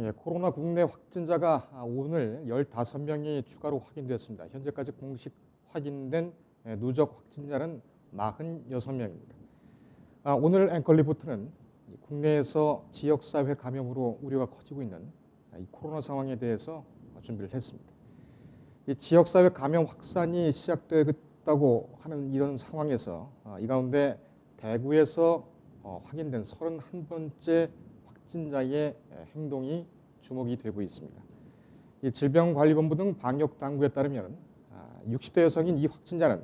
예, 코로나 국내 확진자가 오늘 15명이 추가로 확인됐습니다. 현재까지 공식 확인된 누적 확진자는 46명입니다. 오늘 앵커 리포트는 국내에서 지역사회 감염으로 우려가 커지고 있는 이 코로나 상황에 대해서 준비를 했습니다. 이 지역사회 감염 확산이 시작되었다고 하는 이런 상황에서 이 가운데 대구에서 확인된 31번째 확진자의 행동이 주목이 되고 있습니다. 이 질병관리본부 등 방역당국에 따르면 60대 여성인 이 확진자는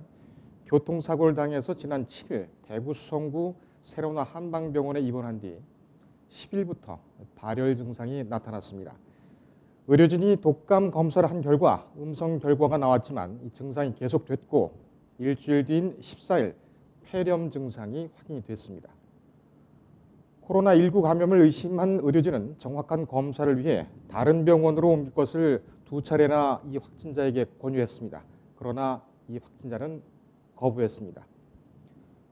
교통사고를 당해서 지난 7일 대구 수성구 세로나 한방병원에 입원한 뒤 10일부터 발열 증상이 나타났습니다. 의료진이 독감 검사를 한 결과 음성 결과가 나왔지만 이 증상이 계속됐고 일주일 뒤인 14일 폐렴 증상이 확인이 됐습니다. 코로나19 감염을 의심한 의료진은 정확한 검사를 위해 다른 병원으로 옮길 것을 2차례나 이 확진자에게 권유했습니다. 그러나 이 확진자는 거부했습니다.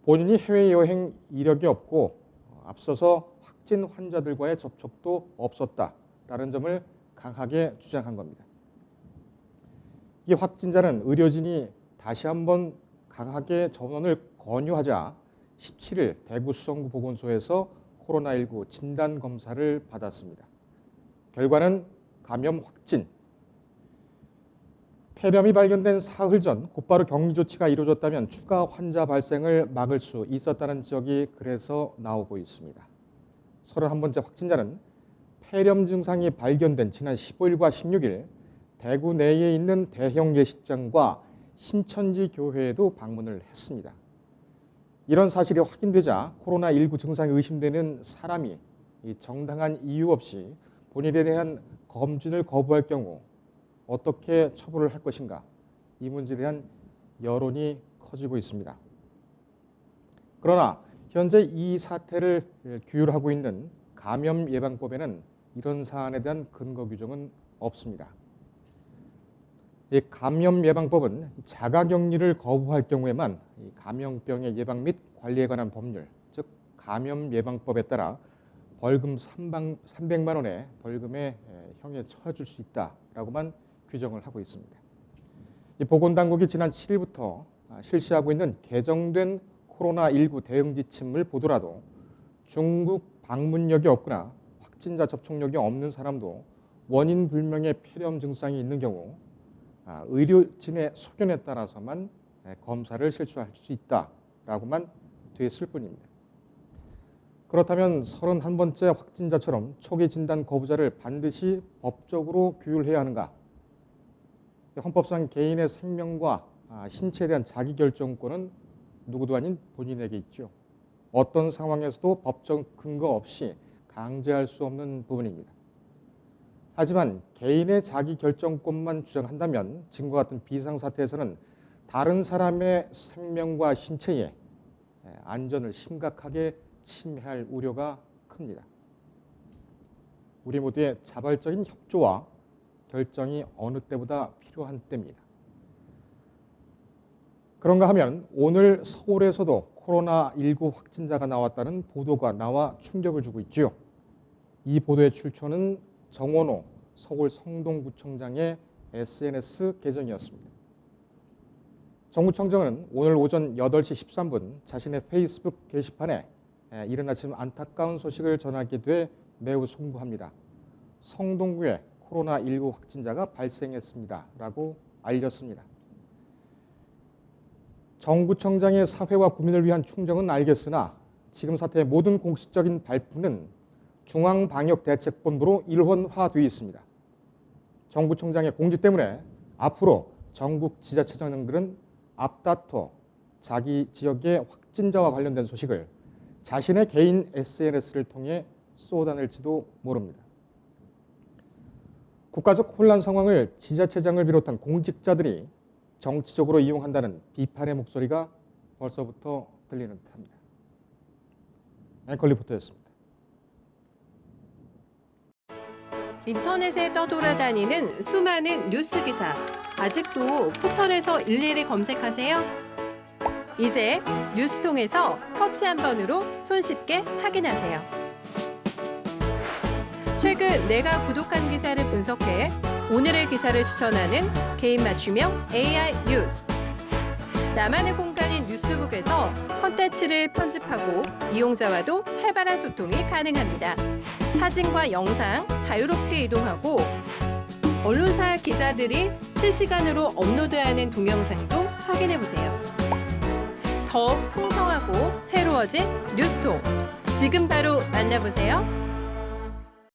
본인이 해외여행 이력이 없고 앞서서 확진 환자들과의 접촉도 없었다라는 점을 강하게 주장한 겁니다. 이 확진자는 의료진이 다시 한번 강하게 전원을 권유하자 17일 대구 수성구 보건소에서 코로나19 진단 검사를 받았습니다. 결과는 감염 확진. 폐렴이 발견된 사흘 전 곧바로 격리 조치가 이루어졌다면 추가 환자 발생을 막을 수 있었다는 지적이 그래서 나오고 있습니다. 31번째 확진자는 폐렴 증상이 발견된 지난 15일과 16일 대구 내에 있는 대형 예식장과 신천지 교회에도 방문을 했습니다. 이런 사실이 확인되자 코로나19 증상이 의심되는 사람이 정당한 이유 없이 본인에 대한 검진을 거부할 경우 어떻게 처벌을 할 것인가, 이 문제에 대한 여론이 커지고 있습니다. 그러나 현재 이 사태를 규율하고 있는 감염예방법에는 이런 사안에 대한 근거 규정은 없습니다. 이 감염예방법은 자가격리를 거부할 경우에만 감염병의 예방 및 관리에 관한 법률, 즉 감염예방법에 따라 벌금 300만 원의 벌금에 형에 처해줄 수 있다라고만 규정을 하고 있습니다. 이 보건당국이 지난 7일부터 실시하고 있는 개정된 코로나19 대응 지침을 보더라도 중국 방문력이 없거나 확진자 접촉력이 없는 사람도 원인 불명의 폐렴 증상이 있는 경우 의료진의 소견에 따라서만 검사를 실시할 수 있다라고만 돼 있을 뿐입니다. 그렇다면 31번째 확진자처럼 초기 진단 거부자를 반드시 법적으로 규율해야 하는가? 헌법상 개인의 생명과 신체에 대한 자기결정권은 누구도 아닌 본인에게 있죠. 어떤 상황에서도 법적 근거 없이 강제할 수 없는 부분입니다. 하지만 개인의 자기결정권만 주장한다면 지금과 같은 비상사태에서는 다른 사람의 생명과 신체의 안전을 심각하게 침해할 우려가 큽니다. 우리 모두의 자발적인 협조와 결정이 어느 때보다 필요한 때입니다. 그런가 하면 오늘 서울에서도 코로나19 확진자가 나왔다는 보도가 나와 충격을 주고 있지요. 이 보도의 출처는 정원호 서울 성동구청장의 SNS 계정이었습니다. 정구청장은 오늘 오전 8시 13분 자신의 페이스북 게시판에 이른 아침 안타까운 소식을 전하게 돼 매우 송구합니다. 성동구에 코로나19 확진자가 발생했습니다. 라고 알렸습니다. 정구청장의 사회와 국민을 위한 충정은 알겠으나 지금 사태의 모든 공식적인 발표는 중앙방역대책본부로 일원화되어 있습니다. 정부총장의 공지 때문에 앞으로 전국 지자체장들은 앞다퉈 자기 지역의 확진자와 관련된 소식을 자신의 개인 SNS를 통해 쏟아낼지도 모릅니다. 국가적 혼란 상황을 지자체장을 비롯한 공직자들이 정치적으로 이용한다는 비판의 목소리가 벌써부터 들리는 듯합니다. 앵커 리포터였습니다. 인터넷에 떠돌아다니는 수많은 뉴스 기사. 아직도 포털에서 일일이 검색하세요? 이제 뉴스통에서 터치 한 번으로 손쉽게 확인하세요. 최근 내가 구독한 기사를 분석해 오늘의 기사를 추천하는 개인 맞춤형 AI 뉴스. 나만의 공간인 뉴스북에서 콘텐츠를 편집하고 이용자와도 활발한 소통이 가능합니다. 사진과 영상 자유롭게 이동하고 언론사 기자들이 실시간으로 업로드하는 동영상도 확인해보세요. 더욱 풍성하고 새로워진 뉴스톡. 지금 바로 만나보세요.